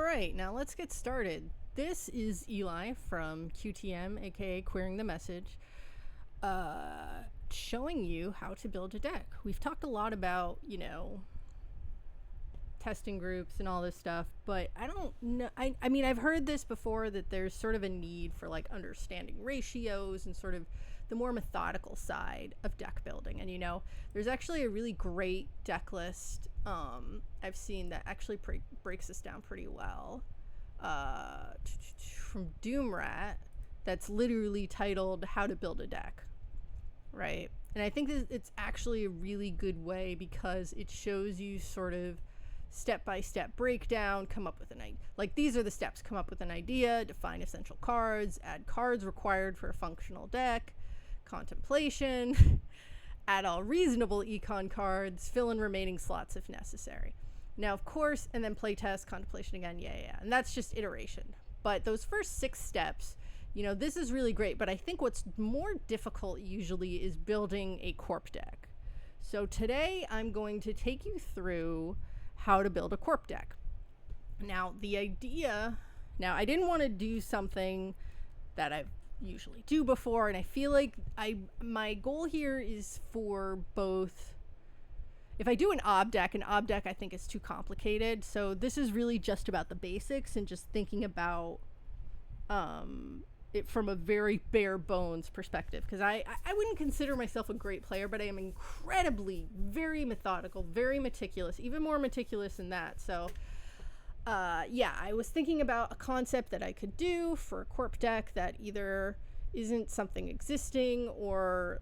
right, now let's get started. This is Eli from QTM, aka Queering the Message, showing you how to build a deck. We've talked a lot about, testing groups and all this stuff, but I don't know. I mean, I've heard this before, that there's sort of a need for like understanding ratios and sort of the more methodical side of deck building. And there's actually a really great deck list I've seen that actually breaks this down pretty well from Doomrat, that's literally titled How to Build a Deck, right? And I think it's actually a really good way because it shows you sort of step-by-step breakdown, come up with an idea. Like, these are the steps: come up with an idea, define essential cards, add cards required for a functional deck, contemplation, add all reasonable econ cards, fill in remaining slots if necessary. Now, of course, and then playtest, contemplation again, yeah. And that's just iteration. But those first 6 steps, this is really great. But I think what's more difficult usually is building a Corp deck. So today I'm going to take you through how to build a Corp deck. Now, I didn't want to do something that I usually do before, and I feel like my goal here is for both. If I do an deck I think is too complicated. So this is really just about the basics and just thinking about it from a very bare bones perspective, because I wouldn't consider myself a great player, but I am incredibly very methodical, very meticulous, even more meticulous than that. So I was thinking about a concept that I could do for a Corp deck that either isn't something existing or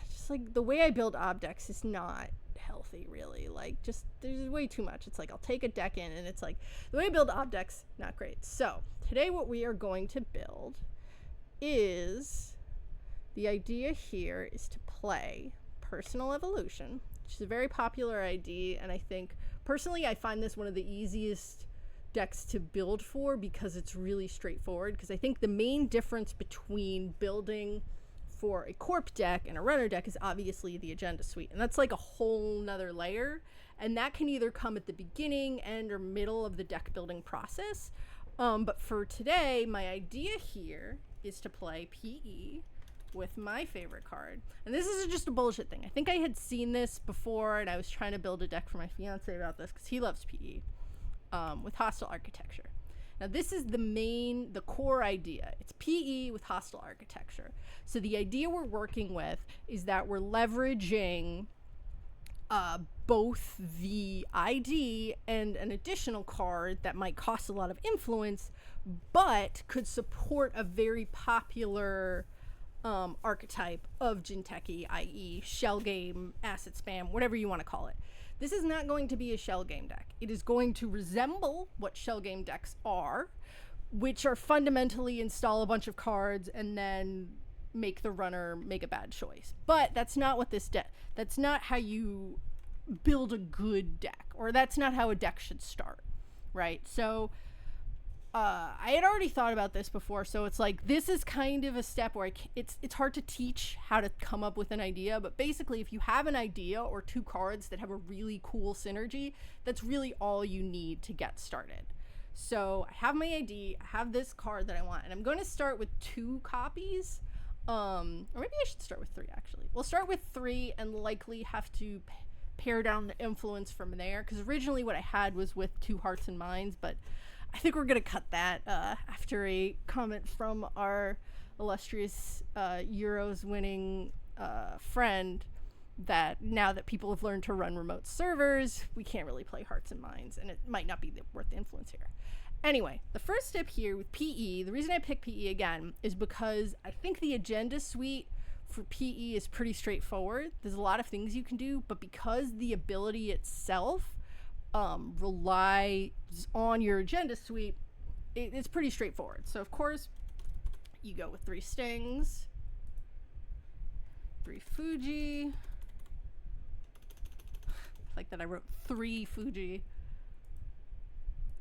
just like the way I build decks is not healthy, really. Like, just there's way too much. It's like I'll take a deck in and it's like the way I build decks, not great. So today what we are going to build is, the idea here is to play Personal Evolution, which is a very popular ID, and I think personally I find this one of the easiest decks to build for because it's really straightforward. Because I think the main difference between building for a Corp deck and a Runner deck is obviously the agenda suite, and that's like a whole nother layer, and that can either come at the beginning, end, or middle of the deck building process. But for today, my idea here is to play PE with my favorite card. And this isn't just a bullshit thing. I think I had seen this before, and I was trying to build a deck for my fiance about this because he loves PE, with hostile architecture. Now, this is the core idea. It's PE with hostile architecture. So the idea we're working with is that we're leveraging both the ID and an additional card that might cost a lot of influence, but could support a very popular archetype of Jinteki, i.e. shell game, asset spam, whatever you want to call it. This is not going to be a shell game deck. It is going to resemble what shell game decks are, which are fundamentally install a bunch of cards and then make the runner make a bad choice. But that's not what that's not how you build a good deck, or that's not how a deck should start, right? So I had already thought about this before, so it's like this is kind of a step where it's hard to teach how to come up with an idea, but basically if you have an idea or 2 cards that have a really cool synergy, that's really all you need to get started. So I have my ID, I have this card that I want, and I'm going to start with 2 copies, or maybe I should start with 3 actually. We'll start with 3 and likely have to pare down the influence from there, because originally what I had was with 2 Hearts and Minds, but I think we're going to cut that after a comment from our illustrious Euros winning friend that now that people have learned to run remote servers, we can't really play Hearts and Minds, and it might not be worth the influence here. Anyway, the first step here with PE, the reason I picked PE again is because I think the agenda suite for PE is pretty straightforward. There's a lot of things you can do, but because the ability itself relies on your agenda suite, it's pretty straightforward. So of course you go with 3 stings, 3 Fuji. I like that I wrote 3 Fuji,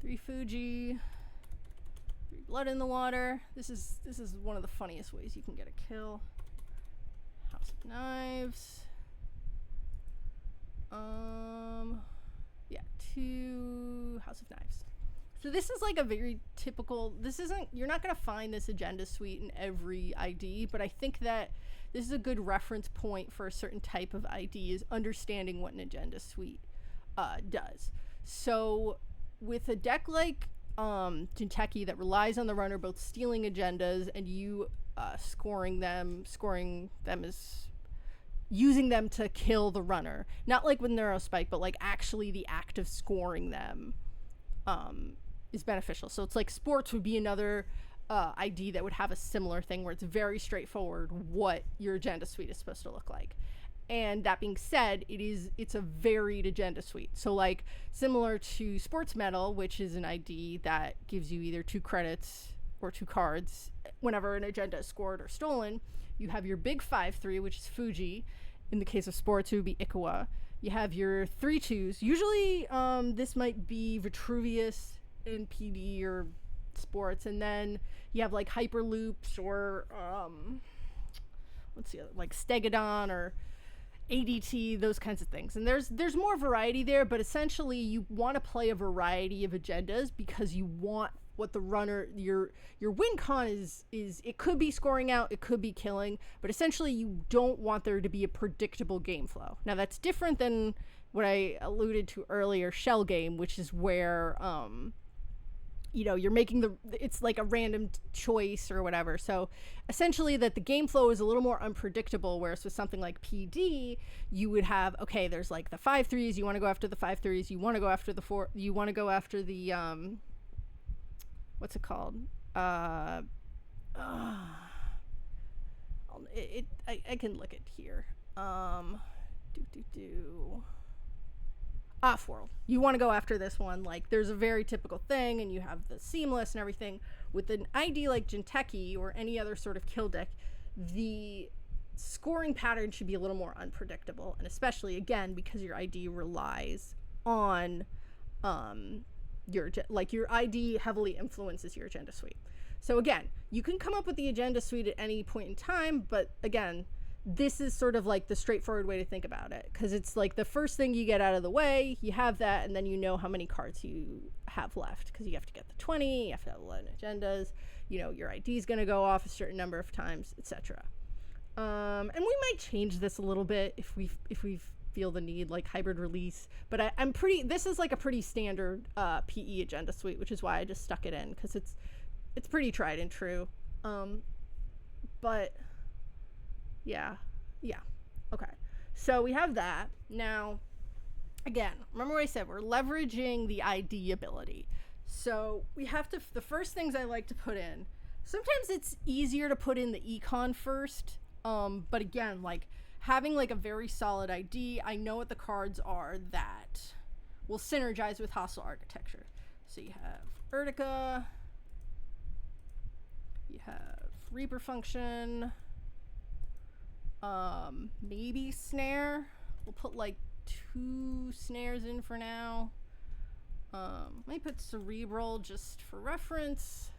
3 Fuji, 3 blood in the water. This is one of the funniest ways you can get a kill. House of Knives. Yeah, 2 House of Knives. So this is like a very typical, you're not going to find this agenda suite in every ID, but I think that this is a good reference point for a certain type of ID, is understanding what an agenda suite does. So with a deck like Jinteki that relies on the runner both stealing agendas and you scoring them as using them to kill the runner, not like with Neurospike, but like actually the act of scoring them is beneficial. So it's like sports would be another ID that would have a similar thing where it's very straightforward what your agenda suite is supposed to look like. And that being said, it's a varied agenda suite. So like similar to Sports Medal, which is an ID that gives you either 2 credits or 2 cards whenever an agenda is scored or stolen, you have your big 5/3, which is Fuji. In the case of sports, it would be Ikawa. You have your 3/2s. Usually this might be Vitruvius in PD or sports, and then you have like Hyperloops or like Stegodon or ADT, those kinds of things. And there's more variety there, but essentially you want to play a variety of agendas because you want what the runner, your win con is it could be scoring out, it could be killing, but essentially you don't want there to be a predictable game flow. Now that's different than what I alluded to earlier, shell game, which is where you're making it's like a random choice or whatever. So essentially that the game flow is a little more unpredictable, whereas with something like PD, you would have, okay, there's like the 5/3s, you want to go after the 5/3s, you want to go after the 4, you want to go after the, what's it called? I can look it here. Off-world. You want to go after this one. Like, there's a very typical thing, and you have the seamless and everything. With an ID like Jinteki or any other sort of kill deck, the scoring pattern should be a little more unpredictable, and especially, again, because your ID relies on your ID heavily influences your agenda suite. So again, you can come up with the agenda suite at any point in time, but again, this is sort of like the straightforward way to think about it, because it's like the first thing you get out of the way, you have that, and then you know how many cards you have left, because you have to get the 20, you have to have 11 agendas, your ID is going to go off a certain number of times, etc. And we might change this a little bit if we feel the need, like hybrid release, but this is like a pretty standard PE agenda suite, which is why I just stuck it in, because it's pretty tried and true. But yeah. Okay. So we have that. Now, again, remember what I said, we're leveraging the ID ability. So we have to, the first things I like to put in, sometimes it's easier to put in the econ first. But again, like having like a very solid ID, I know what the cards are that will synergize with hostile architecture. So you have Urtica, you have Reaper function, maybe snare. We'll put like 2 snares in for now. Let me put cerebral just for reference,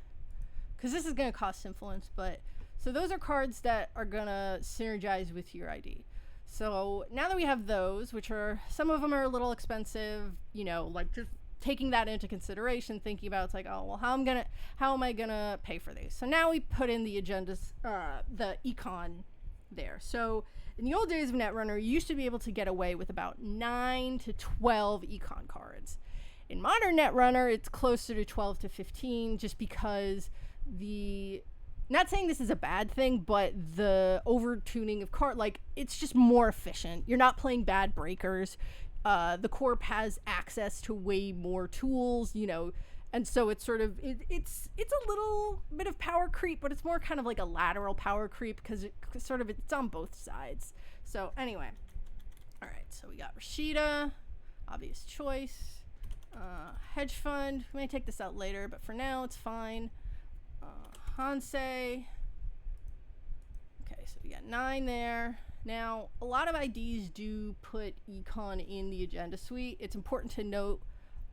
because this is going to cost influence, but so those are cards that are going to synergize with your ID. So now that we have those, which are, some of them are a little expensive, like just taking that into consideration, thinking about, it's like, oh, well, how am I gonna pay for these? So now we put in the agendas, the econ there. So in the old days of Netrunner, you used to be able to get away with about 9 to 12 econ cards. In modern Netrunner, it's closer to 12 to 15, just because not saying this is a bad thing, but the over-tuning of it's just more efficient. You're not playing bad breakers. The Corp has access to way more tools, and so it's sort of, it's a little bit of power creep, but it's more kind of like a lateral power creep, because it's on both sides. So anyway, all right, so we got Rashida, obvious choice, hedge fund. We may take this out later, but for now it's fine. Hansei. Okay, so we got 9 there. Now, a lot of IDs do put econ in the agenda suite. It's important to note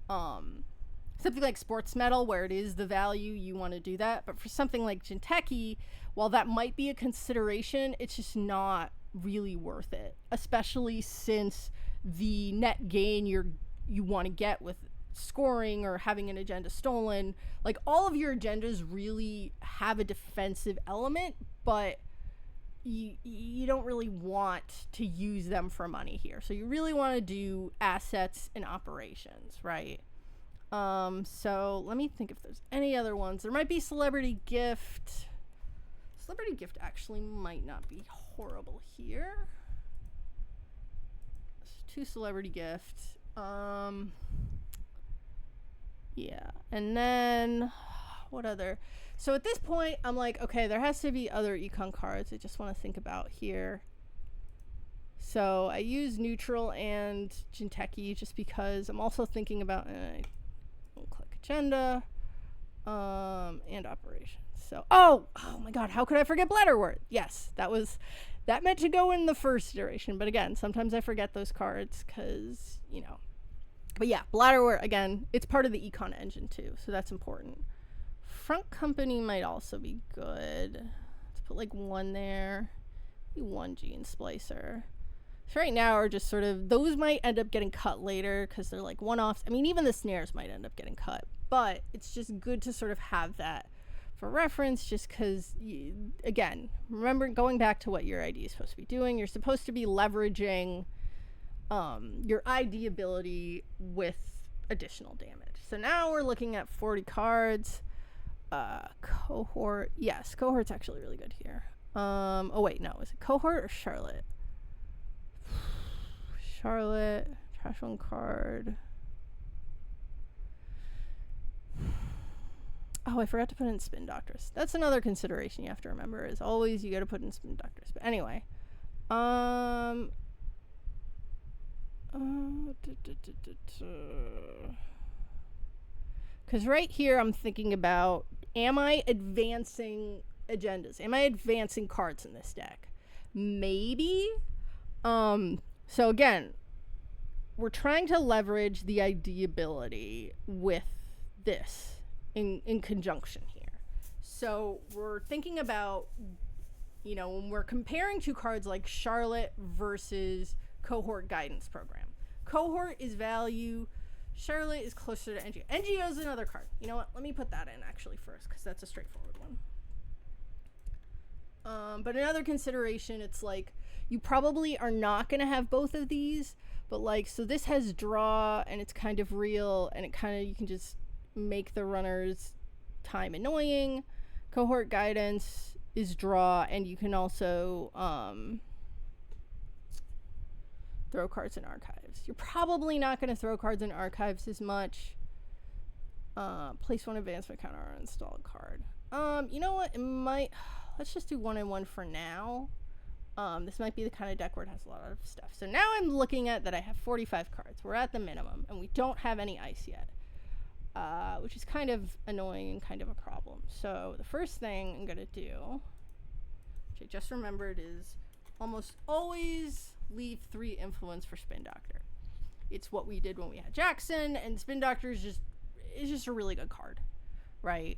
something like Sports Medal, where it is the value, you want to do that. But for something like Jinteki, while that might be a consideration, it's just not really worth it, especially since the net gain you want to get with scoring or having an agenda stolen. Like, all of your agendas really have a defensive element, but you don't really want to use them for money here. So you really want to do assets and operations, right? So let me think if there's any other ones. There might be celebrity gift. Celebrity gift actually might not be horrible here. 2 celebrity gifts. Yeah. And then what other? So at this point, I'm like, okay, there has to be other econ cards I just want to think about here. So I use neutral and Jinteki just because I'm also thinking about, I'll click agenda, and operations. So, oh my God, how could I forget Bladderwort? Yes, that meant to go in the first iteration. But again, sometimes I forget those cards because, but yeah, Bladderwort, again, it's part of the econ engine too. So that's important. Front company might also be good. Let's put like 1 there. Maybe 1 gene splicer. So right now are just sort of, those might end up getting cut later because they're like one-offs. I mean, even the snares might end up getting cut, but it's just good to sort of have that for reference, just because, again, remember, going back to what your ID is supposed to be doing, you're supposed to be leveraging your ID ability with additional damage. So now we're looking at 40 cards. Cohort. Yes, cohort's actually really good here. Oh wait, no, is it cohort or Charlotte? Charlotte, trash 1 card. Oh, I forgot to put in spin doctors. That's another consideration you have to remember, is always you got to put in spin doctors. But anyway, because right here I'm thinking about, am I advancing agendas? Am I advancing cards in this deck? Maybe. So again, we're trying to leverage the ID ability with this in conjunction here. So we're thinking about, when we're comparing 2 cards like Charlotte versus Cohort Guidance Program. Cohort is value. Charlotte is closer to NGO. NGO is another card. You know what? Let me put that in actually first, because that's a straightforward one. But another consideration, it's like, you probably are not going to have both of these, but like, so this has draw and it's kind of real, and it kind of, you can just make the runner's time annoying. Cohort Guidance is draw, and you can also throw cards in archives. You're probably not going to throw cards in archives as much. Place 1 advancement counter or install a card. You know what? It might. Let's just do 1 and 1 for now. This might be the kind of deck where it has a lot of stuff. So now I'm looking at that I have 45 cards. We're at the minimum, and we don't have any ice yet, which is kind of annoying and kind of a problem. So the first thing I'm going to do, which I just remembered, is almost always leave 3 influence for Spin Doctor. It's what we did when we had Jackson, and Spin Doctor is just a really good card, right?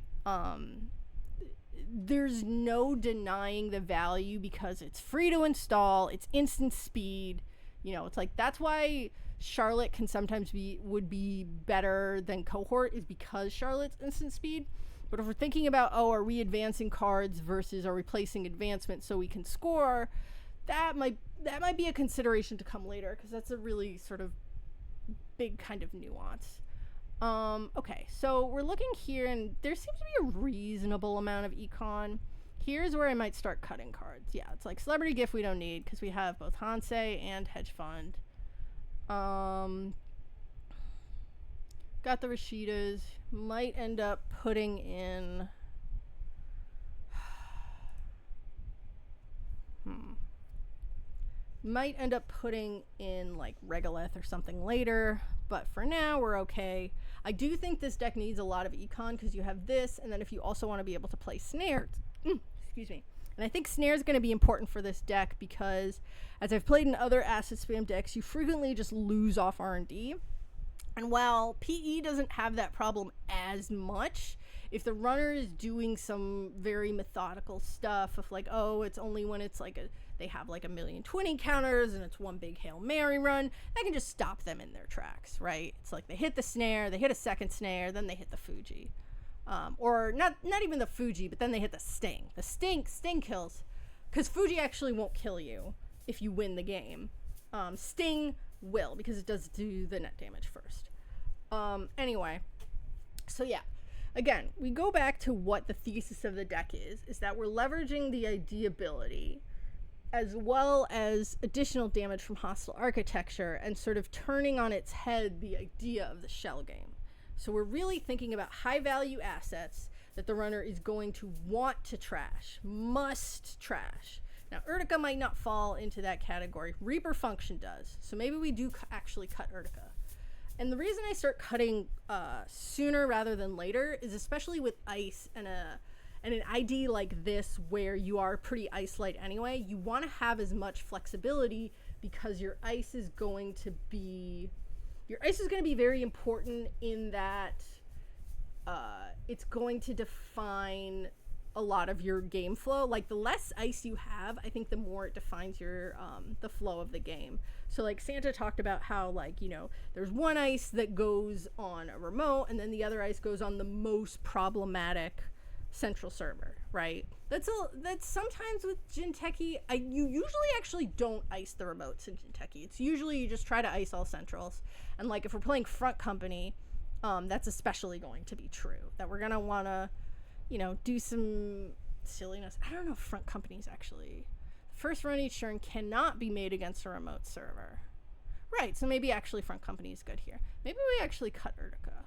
There's no denying the value because it's free to install, it's instant speed. It's like, that's why Charlotte can sometimes would be better than Cohort, is because Charlotte's instant speed. But if we're thinking about, are we advancing cards versus are we placing advancement so we can score, that might be a consideration to come later, because that's a really sort of big kind of nuance. Okay, so we're looking here, and there seems to be a reasonable amount of econ. Here's where I might start cutting cards. Yeah, it's like celebrity gift we don't need, because we have both Hansei and hedge fund. Got the Rashidas. Might end up putting in might end up putting in like Regolith or something later, but for now we're okay. I do think this deck needs a lot of econ, because you have this, and then if you also want to be able to play snares, excuse me, and I think snare is going to be important for this deck, because as I've played in other asset spam decks, you frequently just lose off R&D, and while PE doesn't have that problem as much, if the runner is doing some very methodical stuff of like, oh, it's only when it's like they have like 1,000,020 counters and it's one big Hail Mary run, that can just stop them in their tracks, right? It's like they hit the snare, they hit a second snare, then they hit the Fuji. Or not even the Fuji, but then they hit the Sting. The Sting kills, because Fuji actually won't kill you if you win the game. Sting will, because it does do the net damage first. Anyway, so yeah, again, we go back to what the thesis of the deck is that we're leveraging the ID ability as well as additional damage from hostile architecture and sort of turning on its head the idea of the shell game. So we're really thinking about high value assets that the runner is going to want to trash, must trash. Now, Urtica might not fall into that category. Reaper Function does. So maybe we do actually cut Urtica. And the reason I start cutting sooner rather than later is especially with ice and an ID like this where you are pretty ice light anyway, you want to have as much flexibility because your ice is going to be very important in that it's going to define a lot of your game flow. Like the less ice you have, I think the more it defines your the flow of the game. So like Santa talked about how, like, you know, there's one ice that goes on a remote and then the other ice goes on the most problematic central server, right? That's sometimes with Jinteki, you usually actually don't ice the remotes in Jinteki. It's usually you just try to ice all centrals. And like if we're playing Front Company, that's especially going to be true. That we're gonna wanna, you know, do some silliness. I don't know if Front Company's actually, first run each turn cannot be made against a remote server. Right, so maybe actually Front Company is good here. Maybe we actually cut Urtica.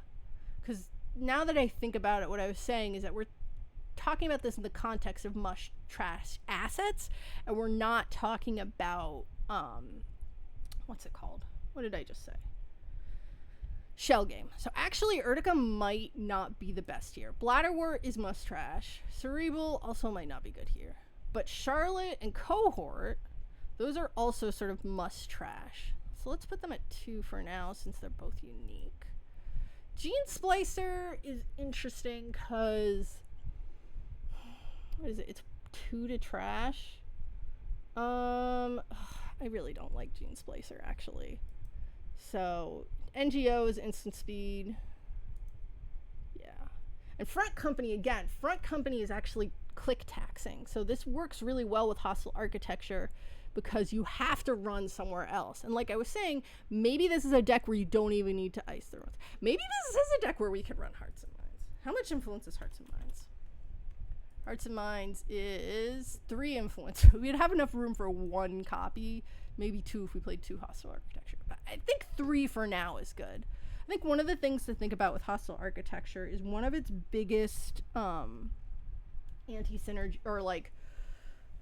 Because now that I think about it, what I was saying is that we're talking about this in the context of must trash assets, and we're not talking about, what's it called? What did I just say? Shell game. So actually Urtica might not be the best here. Bladderwort is must trash. Cerebral also might not be good here. But Charlotte and Cohort, those are also sort of must trash. So let's put them at 2 for now since they're both unique. Gene Splicer is interesting because, what is it? It's 2 to trash. I really don't like Gene Splicer actually. So NGO is instant speed. Yeah. And Front Company, again, Front Company is actually click taxing. So this works really well with hostile architecture because you have to run somewhere else. And like I was saying, maybe this is a deck where you don't even need to ice the runs. Maybe this is a deck where we could run Hearts and Minds. How much influence is Hearts and Minds? Hearts and Minds is 3 influence. We'd have enough room for 1 copy, maybe 2 if we played 2 hostile architecture. But I think 3 for now is good. I think one of the things to think about with hostile architecture is one of its biggest anti-synergy, or like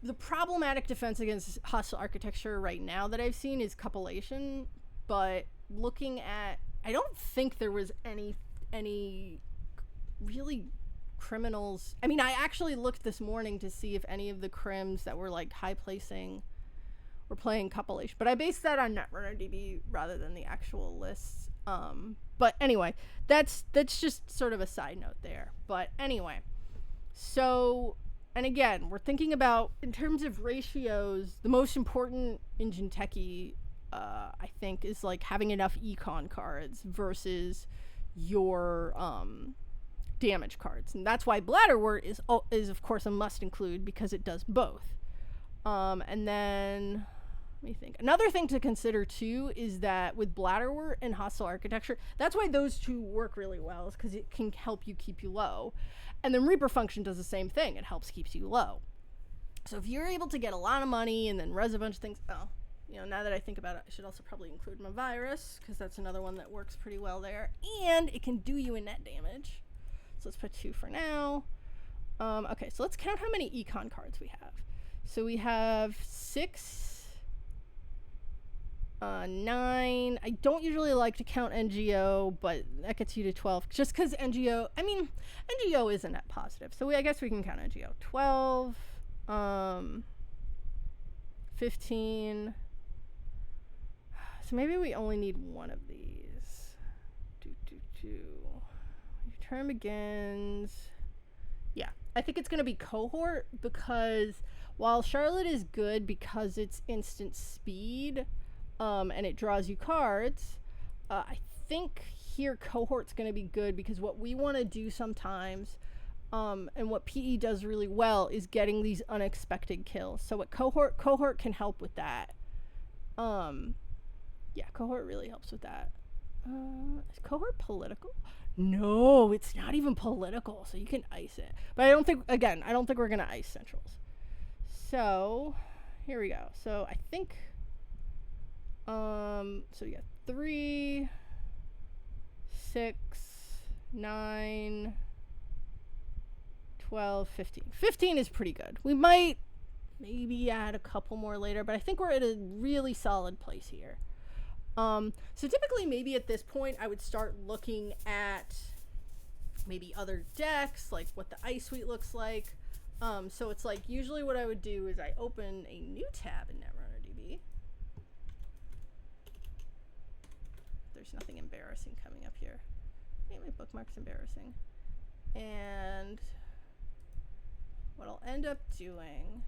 the problematic defense against hostile architecture right now that I've seen is cupulation. But looking at, I don't think there was any really criminals. I mean, I actually looked this morning to see if any of the crims that were like high placing were playing cupulation, but I based that on Netrunner DB rather than the actual lists. But anyway, that's just sort of a side note there. But anyway, so, and again, we're thinking about, in terms of ratios, the most important in Jinteki, I think, is like having enough econ cards versus your damage cards. And that's why Bladderwort is of course a must include, because it does both. And then let me think. Another thing to consider too is that with Bladderwort and hostile architecture, that's why those two work really well, is because it can help you keep you low. And then Reaper Function does the same thing. It helps keeps you low. So if you're able to get a lot of money and then res a bunch of things, you know, now that I think about it, I should also probably include my virus, because that's another one that works pretty well there. And it can do you a net damage. So let's put 2 for now. Okay, so let's count how many econ cards we have. So we have 6, 9. I don't usually like to count NGO, but that gets you to 12. Just because NGO is a net positive. So I guess we can count NGO. 12, 15. So maybe we only need one of these. Your turn begins. Yeah, I think it's going to be Cohort, because while Charlotte is good because it's instant speed, and it draws you cards, I think here Cohort's going to be good because what we want to do sometimes, and what PE does really well, is getting these unexpected kills. So what Cohort can help with that. Yeah, Cohort really helps with that. Is Cohort political? No, it's not even political, so you can ice it. But I don't think we're going to ice Centrals. So, here we go. So, I think, so we got 3, 6, 9, 12, 15. 15 is pretty good. We might maybe add a couple more later, but I think we're at a really solid place here. So typically maybe at this point I would start looking at maybe other decks, like what the ice suite looks like. So it's like usually what I would do is I open a new tab in Netrunner DB. There's nothing embarrassing coming up here. Maybe my bookmark's embarrassing. And what I'll end up doing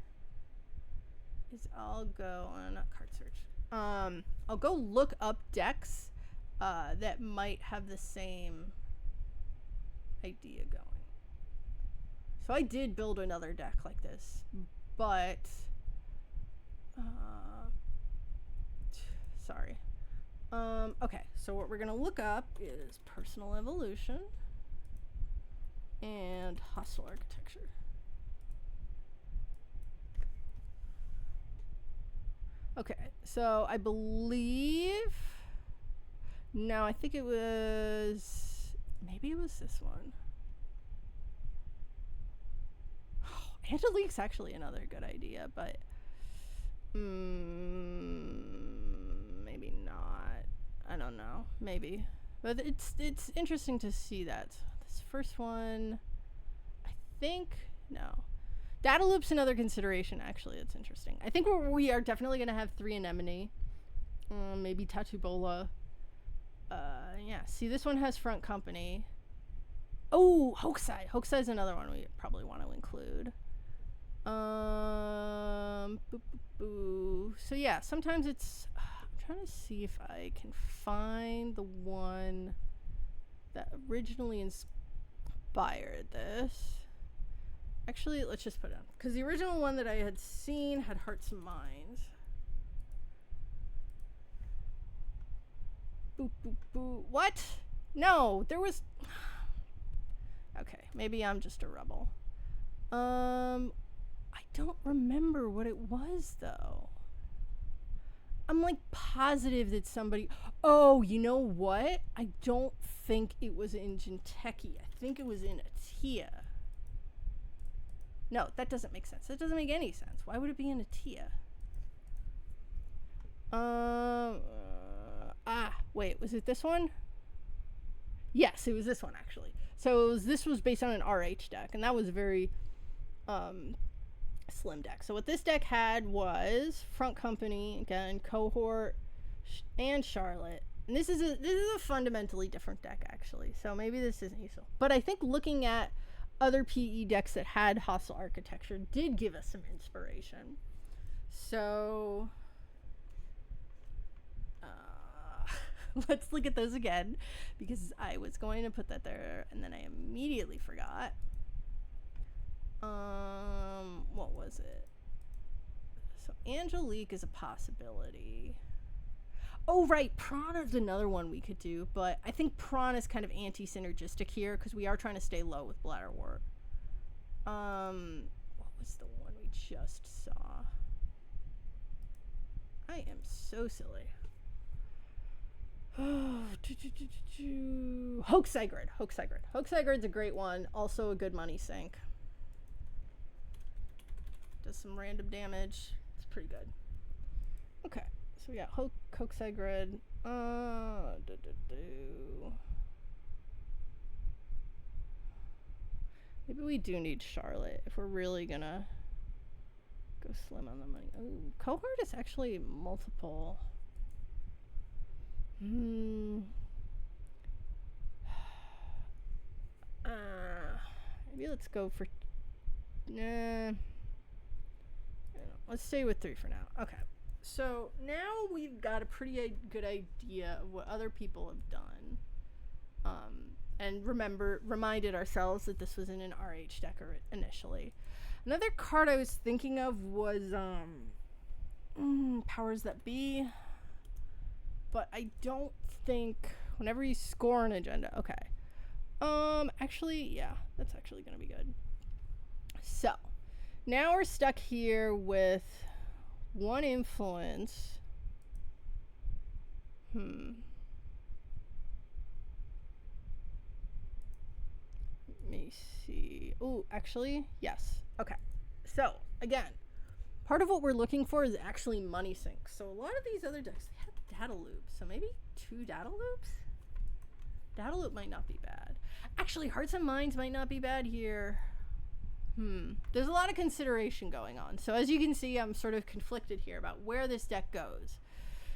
is I'll go on, not card search. I'll go look up decks that might have the same idea going. So I did build another deck like this, but sorry. Okay, so what we're gonna look up is personal evolution and hostile architecture. Okay, so I believe, no, I think it was, maybe it was this one. Oh, Angelique's actually another good idea, but maybe not. I don't know, maybe. But it's interesting to see that. This first one, I think, no. Data loop's another consideration, actually. It's interesting. I think we are definitely going to have 3 anemone. Maybe Tatubola. Yeah, see, this one has front company. Oh, Hokusai. Hokusai is another one we probably want to include. So yeah, sometimes it's... I'm trying to see if I can find the one that originally inspired this. Actually, let's just put it on. Because the original one that I had seen had Hearts and Minds. Boop, boop, boop. What? No, there was... Okay, maybe I'm just a rebel. I don't remember what it was, though. I'm, like, positive that somebody... Oh, you know what? I don't think it was in Jinteki. I think it was in Atia. No, that doesn't make sense. That doesn't make any sense. Why would it be in Atia? Wait, was it this one? Yes, it was this one, actually. So this was based on an RH deck, and that was a very slim deck. So what this deck had was front company, again, Cohort, and Charlotte. And this is a fundamentally different deck, actually. So maybe this isn't useful. But I think looking at other PE decks that had hostile architecture did give us some inspiration. So let's look at those again, because I was going to put that there and then I immediately forgot. What was it? So Angelique is a possibility. Oh, right, Prawn is another one we could do, but I think Prawn is kind of anti-synergistic here because we are trying to stay low with Bladderwort. What was the one we just saw? I am so silly. Hokusai. Hokusai's a great one, also a good money sink. Does some random damage. It's pretty good. Okay. So we got Hokusai Grid. Maybe we do need Charlotte if we're really gonna go slim on the money. Oh, Cohort is actually multiple. Maybe Maybe let's go for... Nah. Let's stay with 3 for now. Okay. So now we've got a pretty good idea of what other people have done. And reminded ourselves that this was in an RH deck initially. Another card I was thinking of was Powers That Be. But I don't think... Whenever you score an agenda... Okay. Actually, yeah. That's actually going to be good. So, now we're stuck here with 1 influence. Let me see. Oh, actually, yes. Okay. So, again, part of what we're looking for is actually money sinks. So, a lot of these other decks have data loops. So, maybe 2 data loops? Data loop might not be bad. Actually, Hearts and Minds might not be bad here. There's a lot of consideration going on. So as you can see, I'm sort of conflicted here about where this deck goes.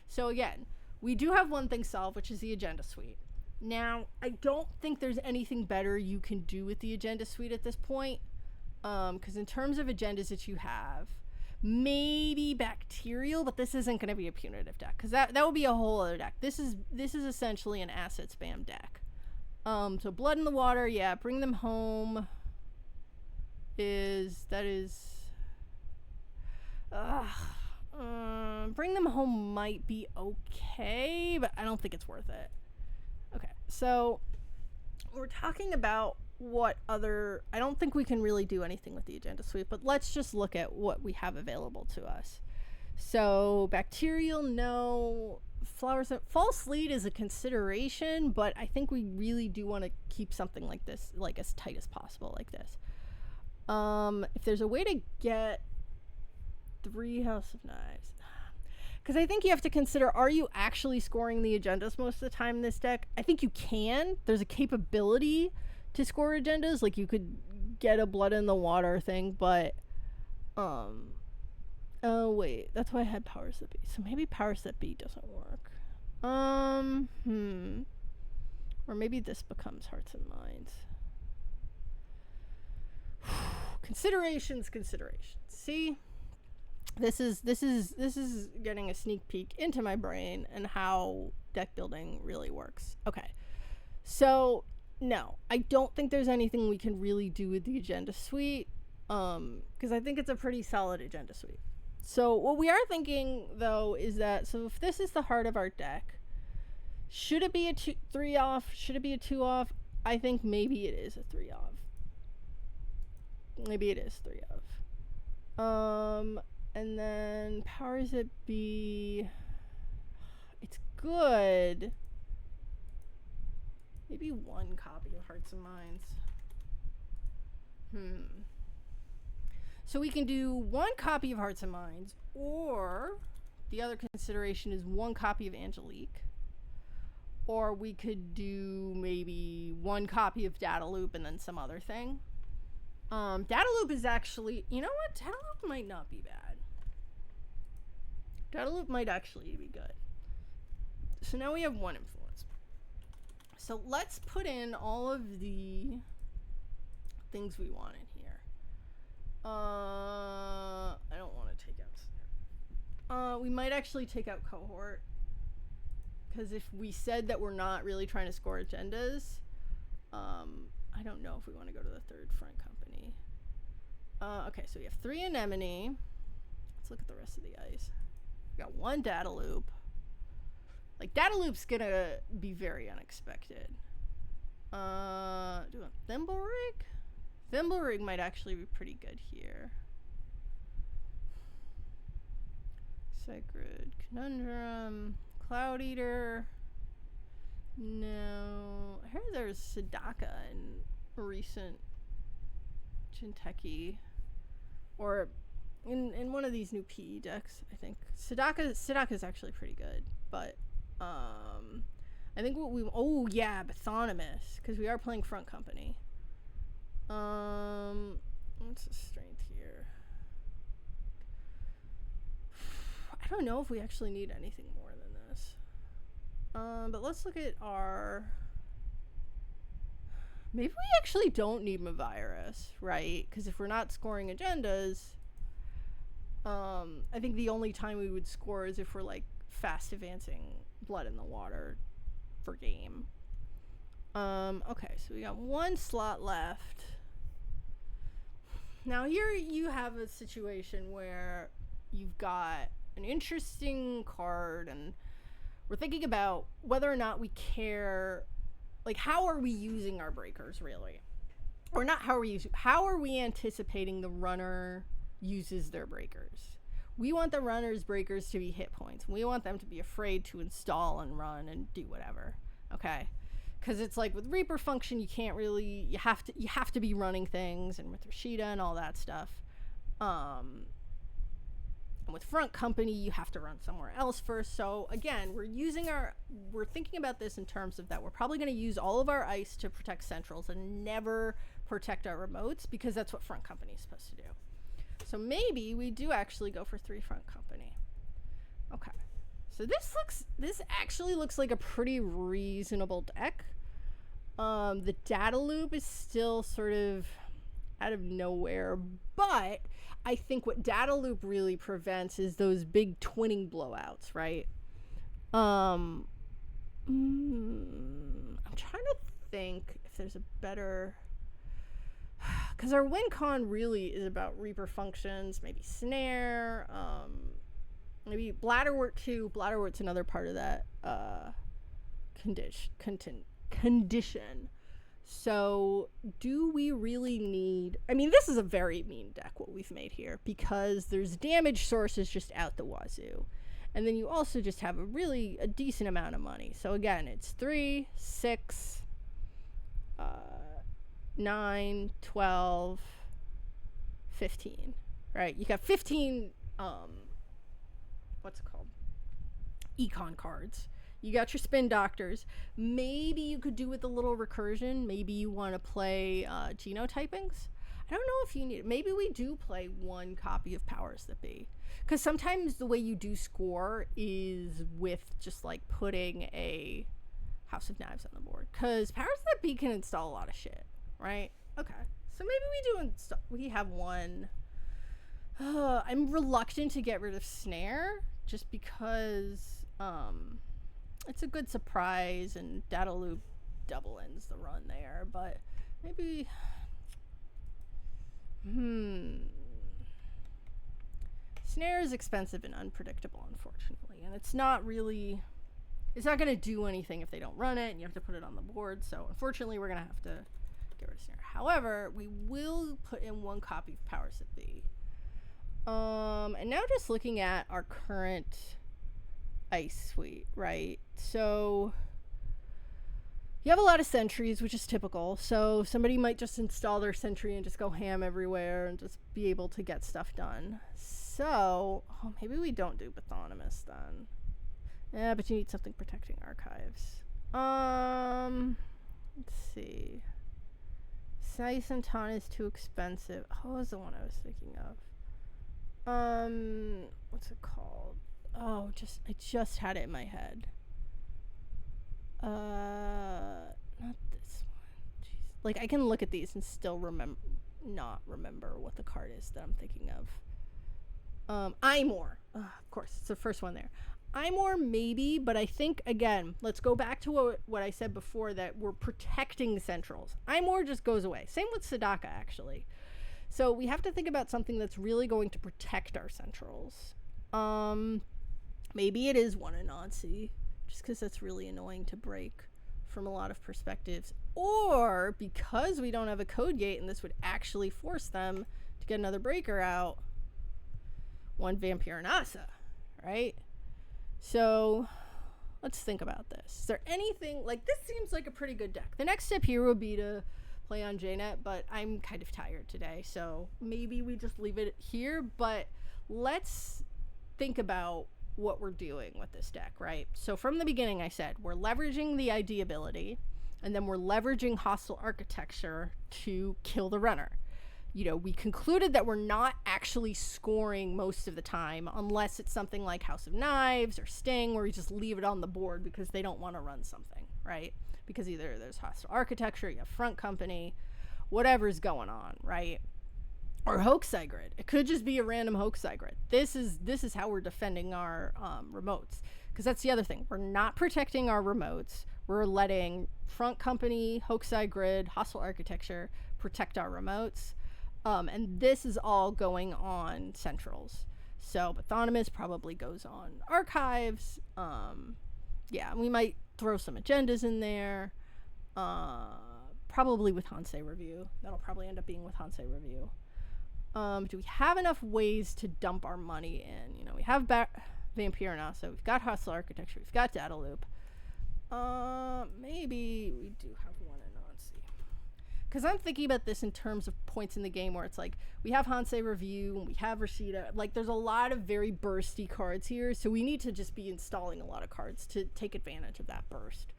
So again, we do have one thing solved, which is the agenda suite. Now, I don't think there's anything better you can do with the agenda suite at this point. Because in terms of agendas that you have, maybe Bacterial, but this isn't going to be a punitive deck. Because that would be a whole other deck. This is essentially an asset spam deck. So Blood in the Water, yeah, Bring Them Home... Bring Them Home might be okay, but I don't think it's worth it. Okay, so we're talking about what other... I don't think we can really do anything with the agenda suite, but let's just look at what we have available to us. So Bacterial, no. Flowers... False Lead is a consideration, but I think we really do want to keep something like this, like as tight as possible, like this. If there's a way to get 3 House of Knives, because I think you have to consider, are you actually scoring the agendas most of the time in this deck? I think you can. There's a capability to score agendas, like you could get a Blood in the Water thing, but oh wait, that's why I had Powers That Be. So maybe Powers That Be doesn't work. Or maybe this becomes Hearts and Minds. Considerations. See, this is getting a sneak peek into my brain and how deck building really works. Okay, so no, I don't think there's anything we can really do with the agenda suite, because I think it's a pretty solid agenda suite. So what we are thinking though is that, so if this is the heart of our deck, should it be a 3 off? Should it be a 2 off? I think maybe it is a 3 off. Maybe it is 3 of. And then Powers That Be. It's good. Maybe 1 copy of Hearts and Minds. So we can do 1 copy of Hearts and Minds, or the other consideration is 1 copy of Angelique. Or we could do maybe 1 copy of Data Loop and then some other thing. Data Loop is actually, you know what? Data Loop might not be bad. Data Loop might actually be good. So now we have 1 influence. So let's put in all of the things we want in here. I don't want to take out Snare. We might actually take out Cohort. Because if we said that we're not really trying to score agendas, I don't know if we want to go to the 3rd front company. Okay, so we have 3 anemone. Let's look at the rest of the ice. We got 1 data loop. Like, data loop's gonna be very unexpected. Do a thimble rig? Thimble rig might actually be pretty good here. Sacred Conundrum. Cloud Eater. No. I heard there's Sadaka in recent Jinteki, or in one of these new PE decks. I think Sadaka is actually pretty good, but I think what we Bathonymous, because we are playing front company. What's the strength here? I don't know if we actually need anything more than this. But let's look at our maybe we actually don't need a virus, right? Because if we're not scoring agendas, I think the only time we would score is if we're like fast advancing blood in the water for game. Okay, so we got one slot left. Now here you have a situation where you've got an interesting card, and we're thinking about whether or not we care, like how are we using our breakers really? Or not how are we anticipating the runner uses their breakers? We want the runner's breakers to be hit points. We want them to be afraid to install and run and do whatever. Okay? Because it's like with Reaper function, you can't really, you have to be running things, and with Rashida and all that stuff. And with Front Company, you have to run somewhere else first. So again, we're thinking about this in terms of that we're probably going to use all of our ice to protect centrals and never protect our remotes, because that's what Front Company is supposed to do. So maybe we do actually go for 3 Front Company. Okay. So this actually looks like a pretty reasonable deck. The data loop is still sort of out of nowhere, but I think what data loop really prevents is those big twinning blowouts, right? I'm trying to think if there's a better, because our win con really is about Reaper functions, maybe snare, maybe Bladderwort too. Bladderwort's another part of that condition. So do we really need, I mean, this is a very mean deck what we've made here, because there's damage sources just out the wazoo, and then you also just have a decent amount of money. So again, it's 3, 6, 9, 12, 15, right? You got 15 what's it called, econ cards. You got your spin doctors. Maybe you could do with a little recursion. Maybe you want to play genotypings. I don't know if you need, maybe we do play 1 copy of Powers That Be, because sometimes the way you do score is with just like putting a House of Knives on the board, because Powers That Be can install a lot of shit, right? Okay, so maybe we have 1. I'm reluctant to get rid of snare just because it's a good surprise, and data loop double ends the run there, but maybe snare is expensive and unpredictable, unfortunately, and it's not going to do anything if they don't run it, and you have to put it on the board. So unfortunately we're going to have to get rid of snare. However, we will put in 1 copy of Powers That Be. And now just looking at our current ice suite, right? So you have a lot of sentries, which is typical. So somebody might just install their sentry and just go ham everywhere and just be able to get stuff done. So maybe we don't do Bathonymous then. Yeah, but you need something protecting archives. Let's see. Saisantan is too expensive. What was the one I was thinking of? What's it called? I just had it in my head. Not this one. Jeez. Like, I can look at these and still not remember what the card is that I'm thinking of. Imor. Of course, it's the first one there. Imor maybe, but I think, again, let's go back to what I said before, that we're protecting centrals. Imor just goes away. Same with Sadaka, actually. So we have to think about something that's really going to protect our centrals. Maybe it is one Anansi, just because that's really annoying to break from a lot of perspectives. Or because we don't have a code gate and this would actually force them to get another breaker out, 1 Vampire Nasa, right? So let's think about this. Is there anything, like, this seems like a pretty good deck. The next step here would be to play on JNet, but I'm kind of tired today, so maybe we just leave it here. But let's think about what we're doing with this deck, right? So from the beginning I said we're leveraging the ID ability, and then we're leveraging hostile architecture to kill the runner. You know, we concluded that we're not actually scoring most of the time unless it's something like House of Knives or Sting, where we just leave it on the board because they don't want to run something, right? because either there's hostile architecture, you have front company, whatever's going on, right? Or Hokusai grid. It could just be a random Hokusai grid. This is how we're defending our remotes, because that's the other thing. We're not protecting our remotes. We're letting front company, Hokusai grid, hostile architecture protect our remotes. And this is all going on centrals. So Autonomous probably goes on archives. Yeah, we might throw some agendas in there. Probably with Hansei review. That'll probably end up being with Hansei review. Do we have enough ways to dump our money in? You know, we have Vampire now, so we've got hostile architecture, we've got data loop. Maybe we do have one in Hansei. Because I'm thinking about this in terms of points in the game where it's like, we have Hansei review, and we have Rashida. Like, there's a lot of very bursty cards here, so we need to just be installing a lot of cards to take advantage of that burst.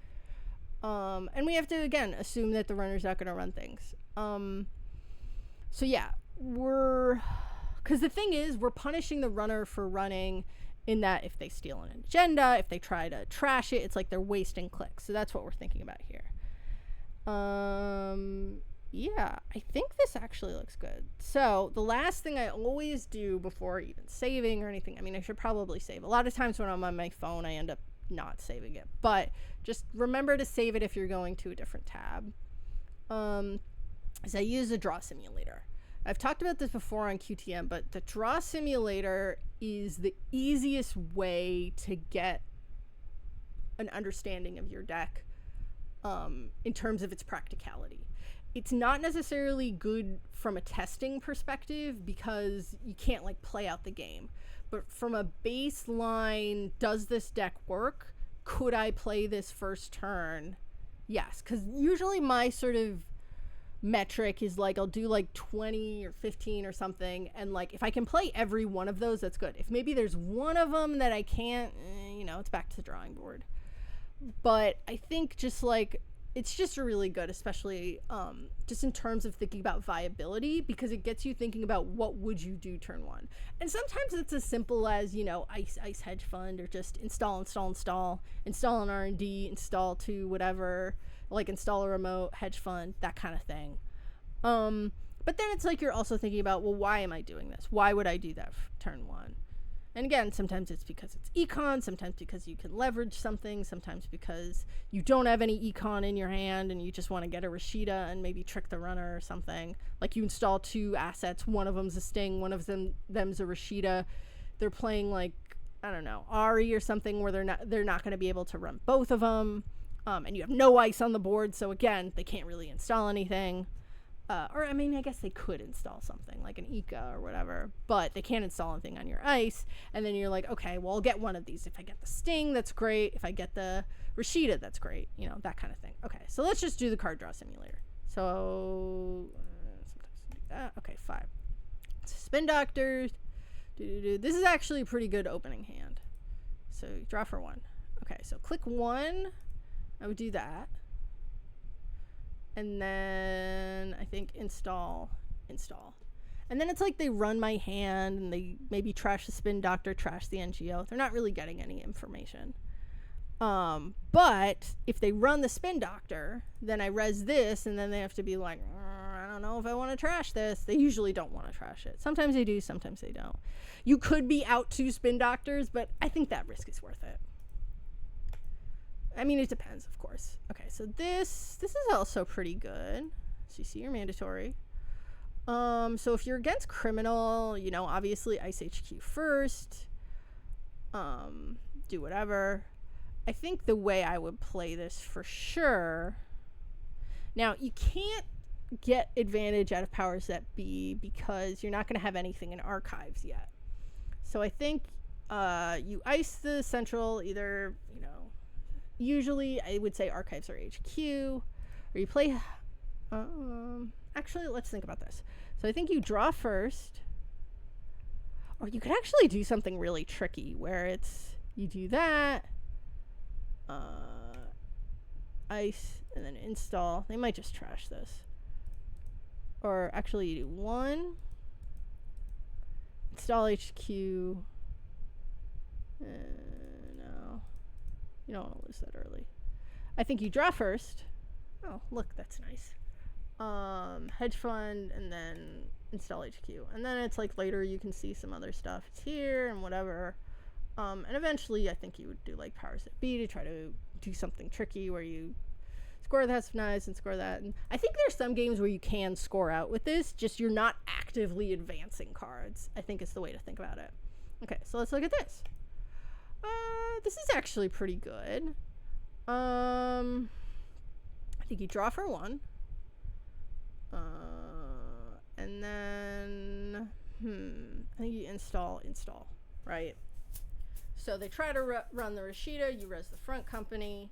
And we have to, again, assume that the runner's not going to run things. So yeah, because the thing is, we're punishing the runner for running in that if they steal an agenda, if they try to trash it, it's like they're wasting clicks. So that's what we're thinking about here. Yeah, I think this actually looks good. So the last thing I always do before even saving or anything, I mean, I should probably save. A lot of times when I'm on my phone, I end up not saving it, but just remember to save it if you're going to a different tab. Is I use a draw simulator. I've talked about this before on QTM, but the draw simulator is the easiest way to get an understanding of your deck in terms of its practicality. It's not necessarily good from a testing perspective because you can't like play out the game. But from a baseline, does this deck work? Could I play this first turn? Yes, because usually my sort of metric is like I'll do like 20 or 15 or something, and like if I can play every one of those, that's good. If maybe there's one of them that I can't, you know, it's back to the drawing board. But I think just like it's just really good, especially just in terms of thinking about viability, because it gets you thinking about what would you do turn one. And sometimes it's as simple as, you know, ice hedge fund, or just install an R&D, install to whatever, like install a remote hedge fund, that kind of thing. But then it's like you're also thinking about, well, why am I doing this? Why would I do that turn one? And again, sometimes it's because it's econ, sometimes because you can leverage something, sometimes because you don't have any econ in your hand and you just want to get a Rashida and maybe trick the runner or something. Like you install two assets, one of them's a Sting, one of them's a Rashida. They're playing like, I don't know, Ari or something where they're not going to be able to run both of them. And you have no ice on the board, so again, they can't really install anything. Or, I mean, I guess they could install something like an Ika or whatever, but they can't install anything on your ice. And then you're like, okay, well, I'll get one of these. If I get the Sting, that's great. If I get the Rashida, that's great. You know, that kind of thing. Okay, so let's just do the card draw simulator. So, sometimes do that. Okay, 5. Spin Doctors. This is actually a pretty good opening hand. So, you draw for 1. Okay, so click 1. I would do that. And then I think install. And then it's like they run my hand and they maybe trash the Spin Doctor, trash the NGO. They're not really getting any information. But if they run the Spin Doctor, then I res this, and then they have to be like, I don't know if I want to trash this. They usually don't want to trash it. Sometimes they do, sometimes they don't. You could be out 2 Spin Doctors, but I think that risk is worth it. I mean, it depends, of course. Okay, so this is also pretty good. So you see your mandatory. So if you're against criminal, you know, obviously Ice HQ first. Do whatever. I think the way I would play this for sure. Now, you can't get advantage out of Powers That Be because you're not going to have anything in archives yet. So I think you ice the central, either, you know, usually I would say archives or HQ, or you play, actually, let's think about this. So I think you draw first, or you could actually do something really tricky where it's, you do that, ice, and then install. They might just trash this. Or actually you do 1, install HQ, no. You don't want to lose that early. I think you draw first. Oh, look, that's nice. Hedge fund, and then install HQ. And then it's like later you can see some other stuff. It's here and whatever. And eventually I think you would do like powers that be to try to do something tricky where you score that's nice and score that. And I think there's some games where you can score out with this, just you're not actively advancing cards, I think is the way to think about it. Okay, so let's look at this. This is actually pretty good. I think you draw for 1. And then, I think you install, right? So they try to run the Rashida, you res the front company.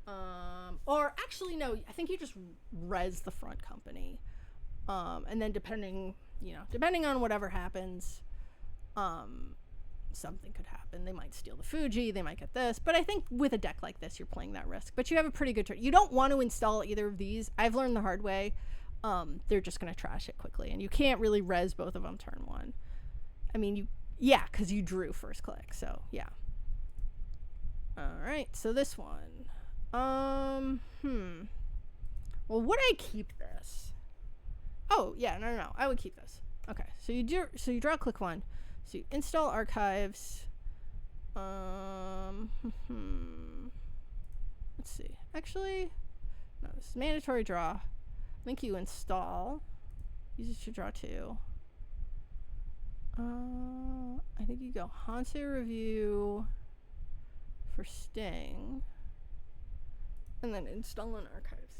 Or actually, no, I think you just res the front company. And then depending on whatever happens, something could happen. They might steal the Fuji, they might get this. But I think with a deck like this, you're playing that risk. But you have a pretty good turn. You don't want to install either of these. I've learned the hard way. They're just going to trash it quickly. And you can't really res both of them turn 1. I mean, yeah, because you drew first click. So, yeah. All right, so this one. Well, would I keep this? Oh, yeah, no. I would keep this. Okay, so you draw click 1. So you install archives. Let's see. Actually, no, this is mandatory draw. I think you install. Use it to draw 2. I think you go Hansei Review for Sting. And then install in archives.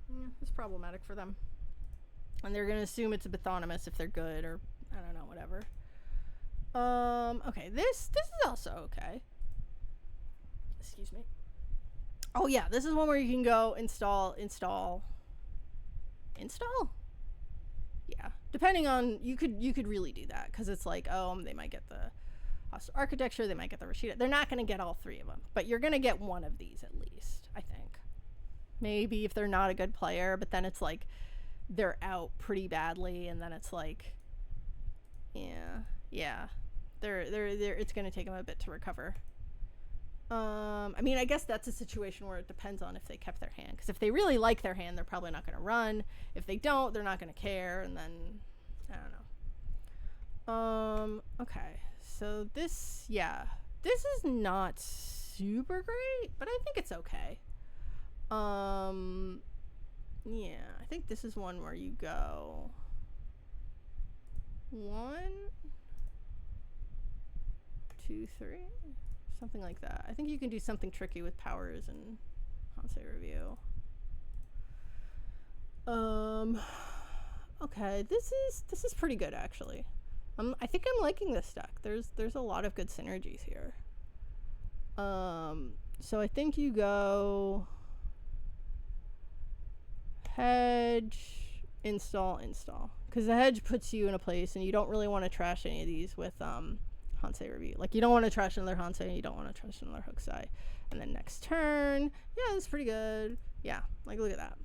Yeah, it's problematic for them. And they're going to assume it's a Bathonomous if they're good, or I don't know, whatever. Okay, this is also okay. Excuse me. Oh yeah, this is one where you can go install. Yeah, depending on, you could really do that, because it's like, they might get the hostile architecture, they might get the Rashida. They're not going to get all 3 of them, but you're going to get one of these at least, I think. Maybe if they're not a good player, but then it's like they're out pretty badly, and then it's like, yeah, they're it's going to take them a bit to recover. I mean, I guess that's a situation where it depends on if they kept their hand, because if they really like their hand, they're probably not going to run. If they don't, they're not going to care, and then I don't know. Okay, so this is not super great, but I think it's okay. Yeah, I think this is one where you go 1, 2, 3, something like that. I think you can do something tricky with powers and Hansei Review. Okay, this is pretty good actually. I think I'm liking this deck. There's a lot of good synergies here. So I think you go hedge, install, because the hedge puts you in a place, and you don't really want to trash any of these with Hansei Review. Like, you don't want to trash another Hansei, you don't want to trash another Hokusai. And then next turn, yeah, that's pretty good. Yeah, like, look at that.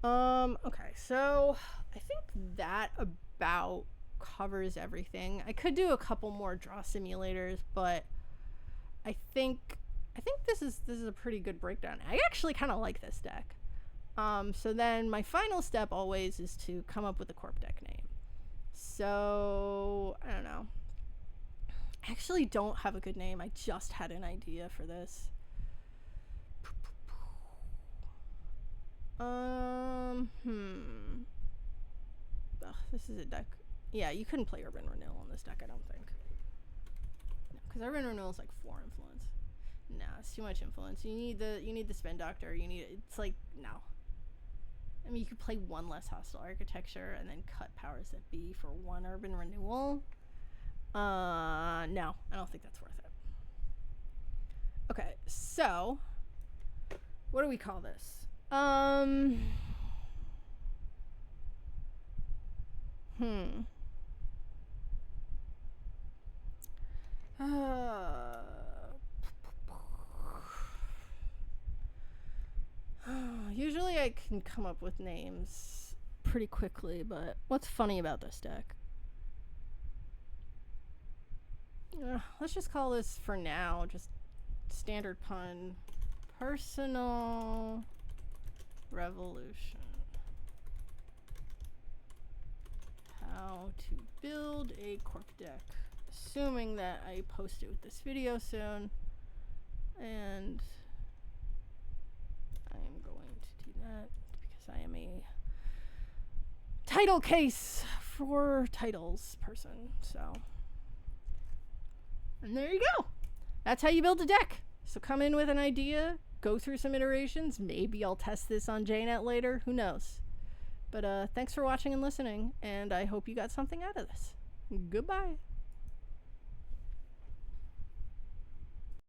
Okay, so I think that about covers everything. I could do a couple more draw simulators, but I think this is a pretty good breakdown. I actually kind of like this deck. So then my final step always is to come up with a Corp deck name. So I don't know. I actually don't have a good name. I just had an idea for this. This is a deck. Yeah, you couldn't play Urban Renewal on this deck, I don't think. No, because Urban Renewal is like 4 influence. Nah, it's too much influence. You need the Spin Doctor. It's like, no. I mean, you could play 1 less hostile architecture and then cut powers that be for 1 Urban Renewal. No, I don't think that's worth it. Okay, so what do we call this? Usually I can come up with names pretty quickly, but what's funny about this deck? Let's just call this for now just standard pun Personal revolution. How to build a corp deck. Assuming that I post it with this video soon. And I am going to do that because I am a title case for titles person. So, and there you go. That's how you build a deck. So come in with an idea, go through some iterations. Maybe I'll test this on JNet later. Who knows? But thanks for watching and listening, and I hope you got something out of this. Goodbye.